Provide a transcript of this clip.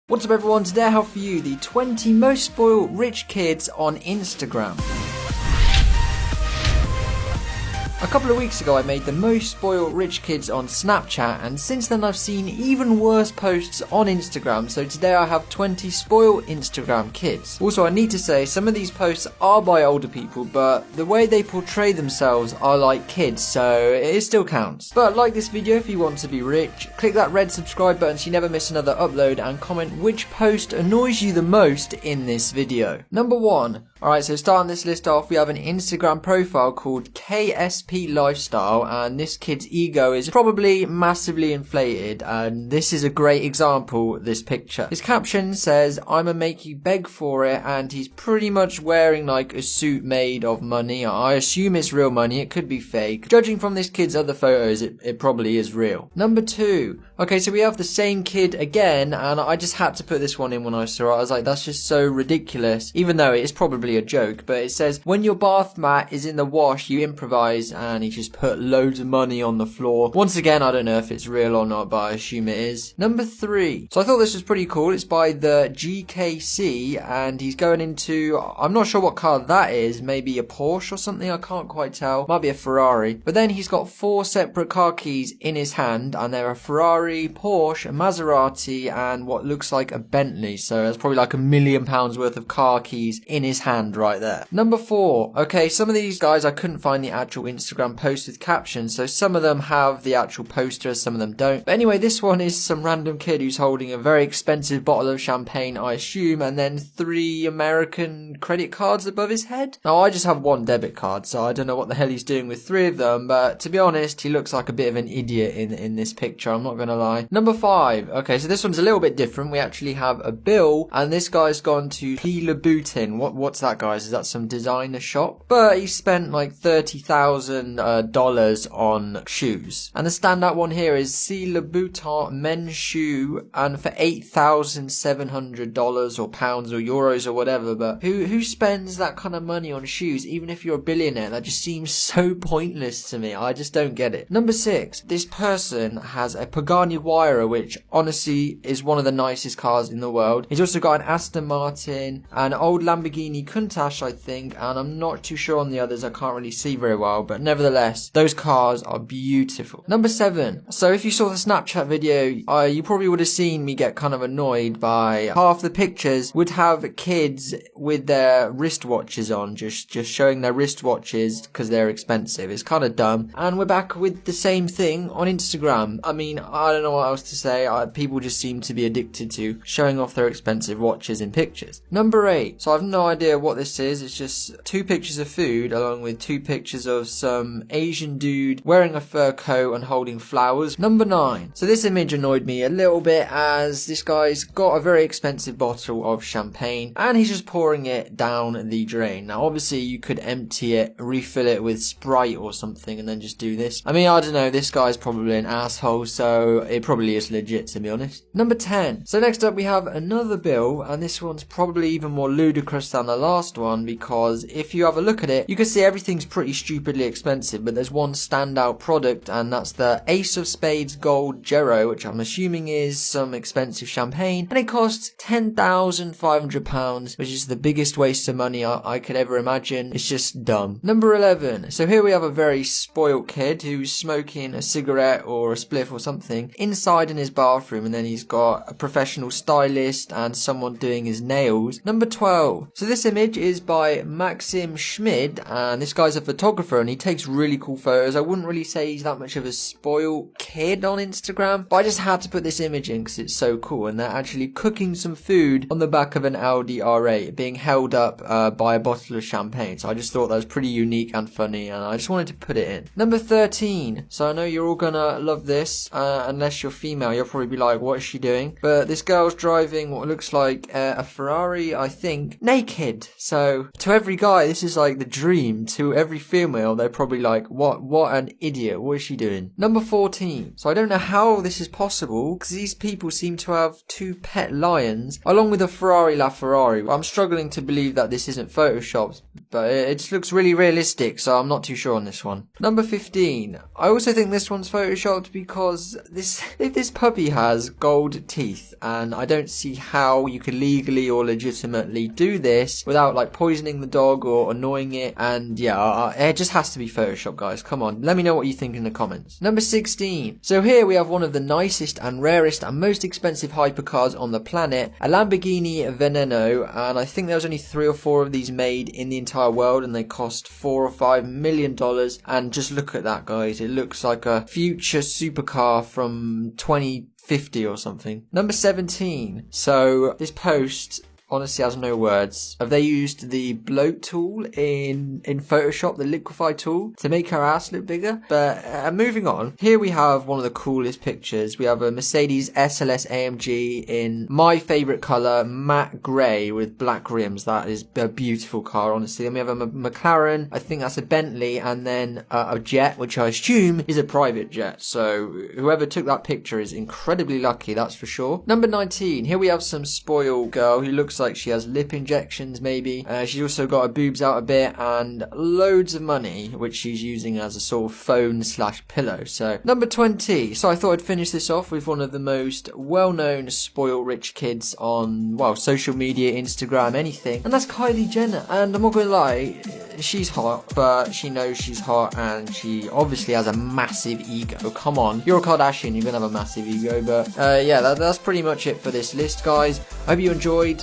What's up everyone, today I have for you the 20 most spoiled rich kids on Instagram. A couple of weeks ago I made the most spoiled rich kids on Snapchat, and since then I've seen even worse posts on Instagram, so today I have 20 spoiled Instagram kids. Also, I need to say, some of these posts are by older people, but the way they portray themselves are like kids, so it still counts. But like this video if you want to be rich, click that red subscribe button so you never miss another upload, and comment which post annoys you the most in this video. Number 1. Alright, so starting this list off, we have an Instagram profile called KSP Lifestyle, and this kid's ego is probably massively inflated, and this is a great example, this picture. His caption says, "I'ma make you beg for it," and he's pretty much wearing like a suit made of money. I assume it's real money, it could be fake. Judging from this kid's other photos, it probably is real. Number 2. Okay, so we have the same kid again, and I just had to put this one in when I saw it. I was like, that's just so ridiculous, even though it is probably a joke. But it says, "When your bath mat is in the wash, you improvise," and he just put loads of money on the floor. Once again, I don't know if it's real or not, but I assume it is. Number 3. So I thought this was pretty cool. It's by the GKC, and he's going into, I'm not sure what car that is, maybe a Porsche or something, I can't quite tell. Might be a Ferrari. But then he's got 4 separate car keys in his hand, and they're a Ferrari, Porsche, a Maserati, and what looks like a Bentley. So that's probably like £1 million worth of car keys in his hand right there. Number 4. Okay, some of these guys I couldn't find the actual Instagram post with captions, so some of them have the actual poster, some of them don't. But anyway, this one is some random kid who's holding a very expensive bottle of champagne, I assume, and then 3 American credit cards above his head. Now, I just have 1 debit card, so I don't know what the hell he's doing with 3 of them, but to be honest, he looks like a bit of an idiot in this picture, I'm not gonna lie. Number 5. Okay, so this one's a little bit different. We actually have a bill, and this guy's gone to P. Louboutin. What's that, guys? Is that some designer shop? But he spent like $30,000 on shoes. And the standout one here is C. Louboutin men's shoe, and for $8,700 or pounds or euros or whatever. But who spends that kind of money on shoes? Even if you're a billionaire, that just seems so pointless to me. I just don't get it. Number 6. This person has a Pagani Huayra, which honestly is one of the nicest cars in the world. He's also got an Aston Martin, an old Lamborghini Countach, I think, and I'm not too sure on the others. I can't really see very well, but nevertheless, those cars are beautiful. Number 7. So if you saw the Snapchat video, you probably would have seen me get kind of annoyed by half the pictures would have kids with their wristwatches on, just showing their wristwatches because they're expensive. It's kind of dumb. And we're back with the same thing on Instagram. I mean, I don't know what else to say. People just seem to be addicted to showing off their expensive watches in pictures. Number 8. So I've no idea what this is. It's just 2 pictures of food along with 2 pictures of some Asian dude wearing a fur coat and holding flowers. Number 9. So this image annoyed me a little bit, as this guy's got a very expensive bottle of champagne and he's just pouring it down the drain. Now obviously you could empty it, refill it with Sprite or something, and then just do this. I mean, I don't know, this guy's probably an asshole, so it probably is legit, to be honest. Number 10. So next up we have another bill, and this one's probably even more ludicrous than the last one, because if you have a look at it, you can see everything's pretty stupidly expensive, but there's one standout product, and that's the Ace of Spades Gold Gero, which I'm assuming is some expensive champagne, and it costs £10,500, which is the biggest waste of money I could ever imagine. It's just dumb. Number 11. So here we have a very spoilt kid who's smoking a cigarette or a spliff or something inside in his bathroom, and then he's got a professional stylist and someone doing his nails. Number 12. So this image is by Maxim Schmid, and this guy's a photographer and he takes really cool photos. I wouldn't really say he's that much of a spoiled kid on Instagram, but I just had to put this image in because it's so cool, and they're actually cooking some food on the back of an Audi R8 being held up by a bottle of champagne. So I just thought that was pretty unique and funny, and I just wanted to put it in. Number 13. So I know you're all gonna love this, unless you're female. You'll probably be like, what is she doing? But this girl's driving what looks like a Ferrari, I think, naked. So to every guy, this is like the dream. To every female, they're probably probably like, what an idiot. What is she doing? Number 14. So I don't know how this is possible, because these people seem to have 2 pet lions, along with a Ferrari LaFerrari. I'm struggling to believe that this isn't photoshopped, but it just looks really realistic, so I'm not too sure on this one. Number 15. I also think this one's photoshopped because if this puppy has gold teeth, and I don't see how you could legally or legitimately do this without like poisoning the dog or annoying it, and yeah, it just has to be photoshopped, guys. Come on, let me know what you think in the comments. Number 16. So here we have one of the nicest and rarest and most expensive hypercars on the planet, a Lamborghini Veneno, and I think there was only 3 or 4 of these made in the entire world, and they cost $4 or $5 million. And just look at that, guys. It looks like a future supercar from 2050 or something. Number 17. So this post honestly has no words. Have they used the bloat tool in Photoshop, the liquefy tool, to make her ass look bigger? But moving on, here we have one of the coolest pictures. We have a Mercedes SLS AMG in my favorite color, matte grey with black rims. That is a beautiful car, honestly. Then we have a McLaren, I think that's a Bentley, and then a jet, which I assume is a private jet. So whoever took that picture is incredibly lucky, that's for sure. Number 19, here we have some spoiled girl who looks like she has lip injections, maybe. She's also got her boobs out a bit and loads of money, which she's using as a sort of phone/pillow. So number 20. So I thought I'd finish this off with one of the most well-known spoiled rich kids on, well, social media, Instagram, anything, and that's Kylie Jenner. And I'm not gonna lie, she's hot, but she knows she's hot, and she obviously has a massive ego. Come on, you're a Kardashian, you're gonna have a massive ego. But yeah, that's pretty much it for this list, guys. I hope you enjoyed.